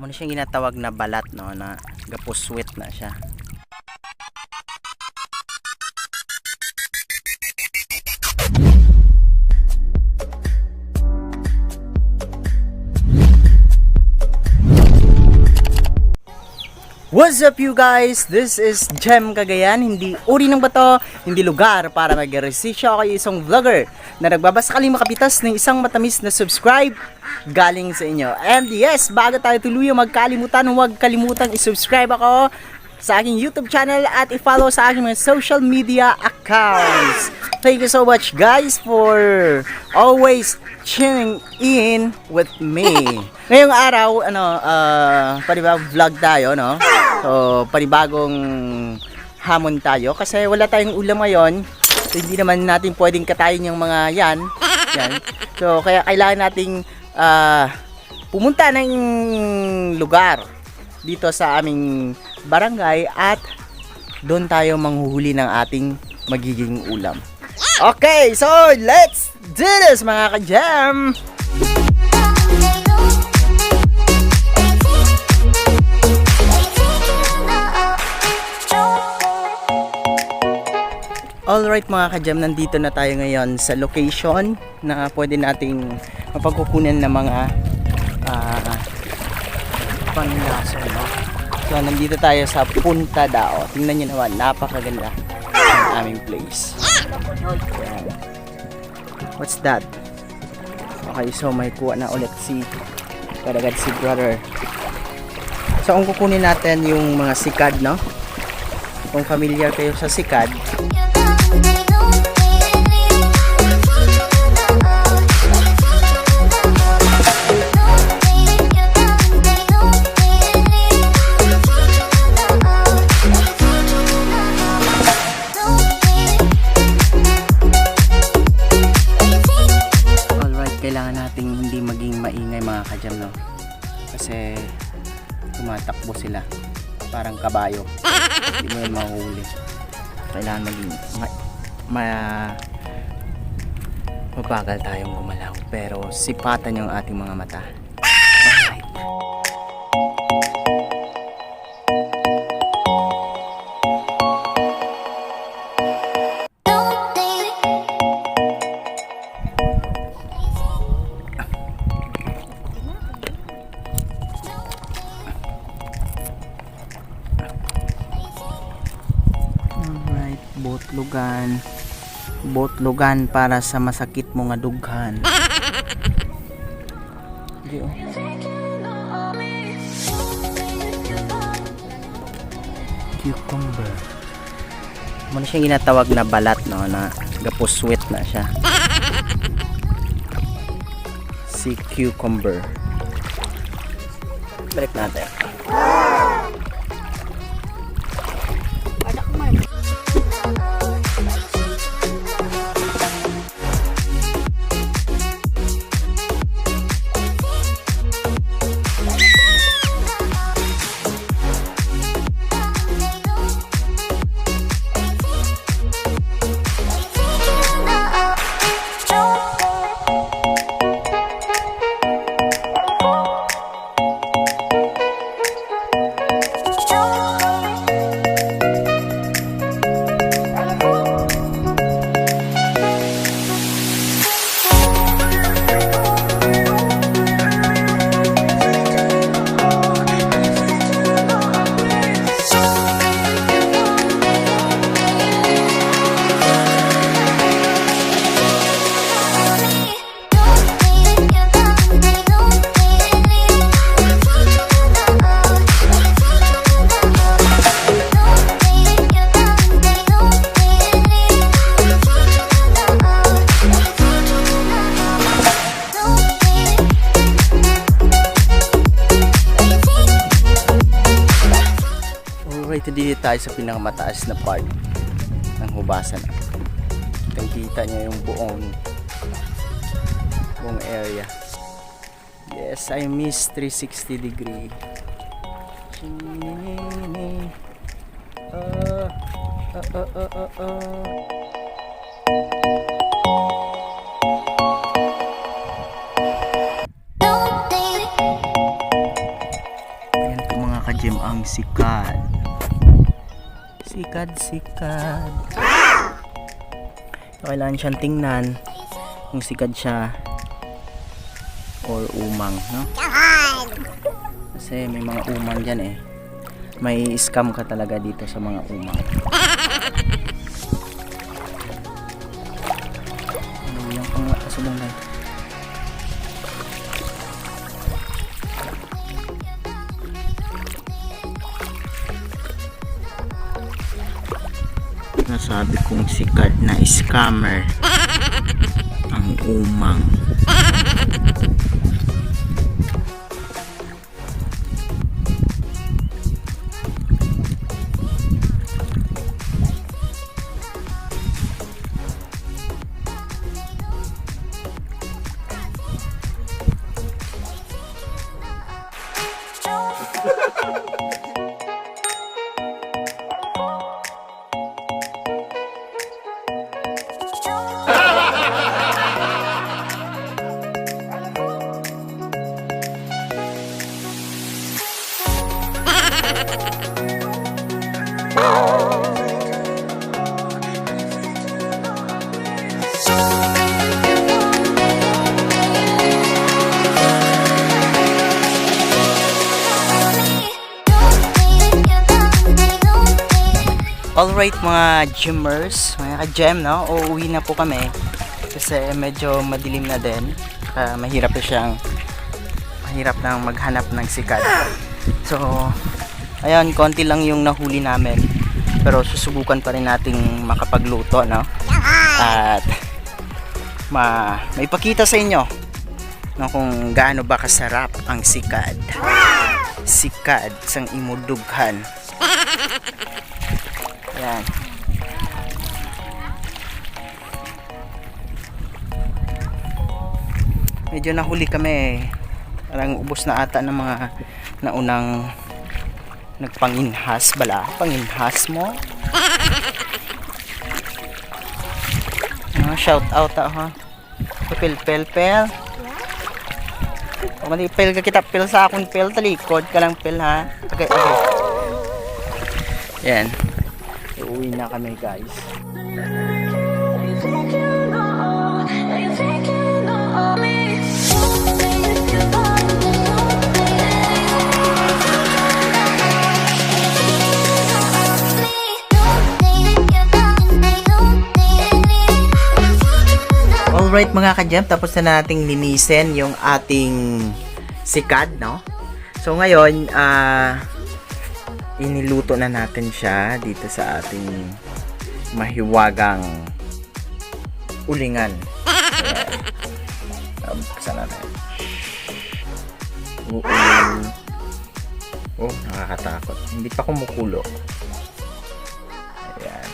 Muna siyang ginatawag na balat, no, na gapuswit na siya. What's up you guys? This is Jem Cagayan. Hindi uri ng bato, hindi lugar para mag-resisyo. Ako ay isang vlogger na nagbabasakaling makapitas ng isang matamis na subscribe galing sa inyo. And yes, bago tayo tuluyang magkalimutan, huwag kalimutang i-subscribe ako sa aking YouTube channel at i-follow sa aking mga social media accounts. Thank you so much guys for always tuning in with me. Ngayong araw, vlog tayo, no? So, panibagong hamon tayo kasi wala tayong ulam ngayon. So, hindi naman natin pwedeng katayin yung mga yan. So, kaya kailangan nating pumunta ng lugar dito sa aming barangay at doon tayo manghuhuli ng ating magiging ulam. Okay, so let's do this mga ka-jam! Alright mga ka-jam, nandito na tayo ngayon sa location na pwede nating mapagkukunan ng mga panglaso, no? So nandito tayo sa Punta Dao. Tingnan nyo naman, napakaganda ng aming place. Ayan. What's that? Okay, so may kuha na ulit si kadagad si brother. So ang kukunin natin yung mga SIKAD, no? Kung familiar kayo sa SIKAD, kailangan nating hindi maging maingay mga ka-jam, no? Kasi tumatakbo sila parang kabayo. Hindi mo yun mahuhuli. Kailangan maging mabagal tayong gumalaw pero sipatan yung ating mga mata. Alright. Botlugan para sa masakit mo nga dughan. Cucumber. Muna siyang ginatawag na balat, no, na gapuswit na siya. Si cucumber. Balik natin. Dito tayo sa pinakamataas na part ng hubasan. Kitang-kita niya yung buong area. Yes, I miss 360 degree. madilim ang sikad. Sikad-sikad. Kailangan siyang tingnan kung sikad siya or umang, no? Kasi may mga umang dyan eh. May scam ka talaga dito sa mga umang. Ano yung pang-asubong na ito? Nasabi kong sikad na scammer ang umang. Alright mga gymmers, mga ka-gem, no? Uuwi na po kami kasi medyo madilim na din. Mahirap nang maghanap ng sikad. So, ayun, konti lang yung nahuli namin. Pero susubukan pa rin nating makapagluto, no? At maipakita sa inyo, no, kung gaano ba kasarap ang sikad. Sikad sang imudughan. Ayan. Medyo nahuli kami. Parang ubos na ata ng mga naunang nagpanginhas bala. Panginhas mo. Shout out ha. Pel. Mali pel ka kita pel sa akong pel talikod ka lang pel ha. Okay. Yan. Uwi na kami guys. Alright mga ka-gem, tapos na nating linisin yung ating sikad, no? So ngayon, iniluto na natin siya dito sa ating mahiwagang ulingan. Buksan natin. Oh, nakakatakot. Hindi pa kumukulo. Ayan.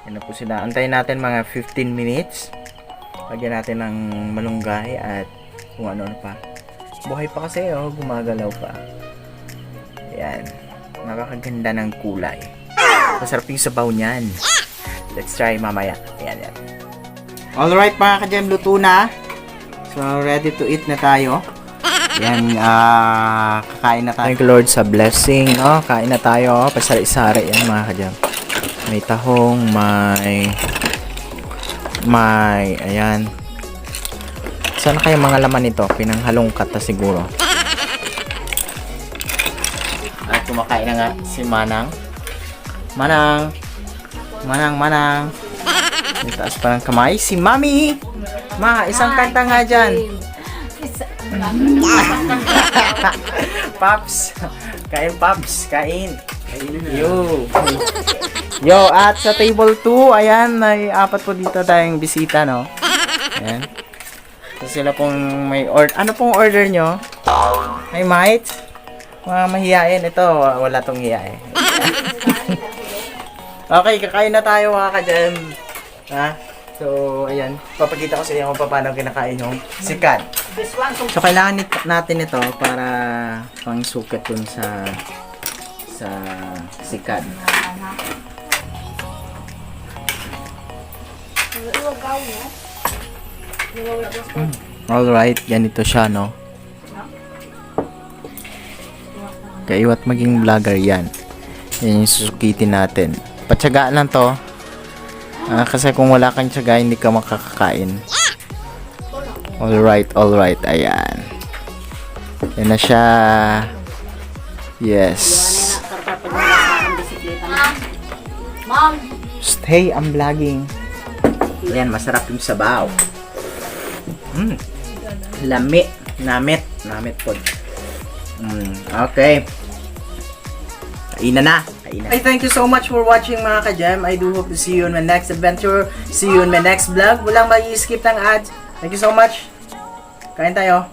Yan na po sila. Antayin natin mga 15 minutes. Lagyan natin ng malunggay at kung ano pa. Buhay pa kasi, oh. Gumagalaw pa. Ayan. Nakakaganda ng kulay. Masarap yung sabaw niyan. Let's try mamaya. Ayan. Alright mga ka-gem, luto na. So, ready to eat na tayo. Ayan, kakain na tayo. Thank you Lord sa blessing. Oh, kain na tayo. Pasari-sari yan mga ka-gem. May tahong, ayan. Sana kaya mga laman nito? Pinanghalongkat na siguro. At kumakain na nga si Manang. Manang. May taas pa ng kamay. Si Mami. Ma, isang kanta nga dyan. Paps. Kain, Paps. Kain. Yo, at sa table 2, ayan, may 4 po dito tayong bisita, no? Ayan. So, sila pong may order. Ano pong order nyo? Hey, mate. Mga mahihain. Ito, wala tong hiyain. Okay, kakain na tayo mga ka-gem. Ha? So, ayan. Papakita ko sa inyo kung paano kinakain yung sikad. So, kailangan natin ito para pang sukat dun sa sikad. Alright, ganito siya, no? Kaiwat maging vlogger yan. Yan yung susukitin natin. Patsagaan lang to. Kasi kung wala kang tsaga, hindi ka makakakain. Alright. Ayan. Yan na siya. Yes. Mom! Stay, I'm vlogging. Ayan, masarap yung sabaw. Lami. Namit po. Okay. Kainan na. Hey, thank you so much for watching mga ka-Jem. I do hope to see you in my next adventure. See you in my next vlog. Walang mag-i-skip ng ads. Thank you so much. Kain tayo.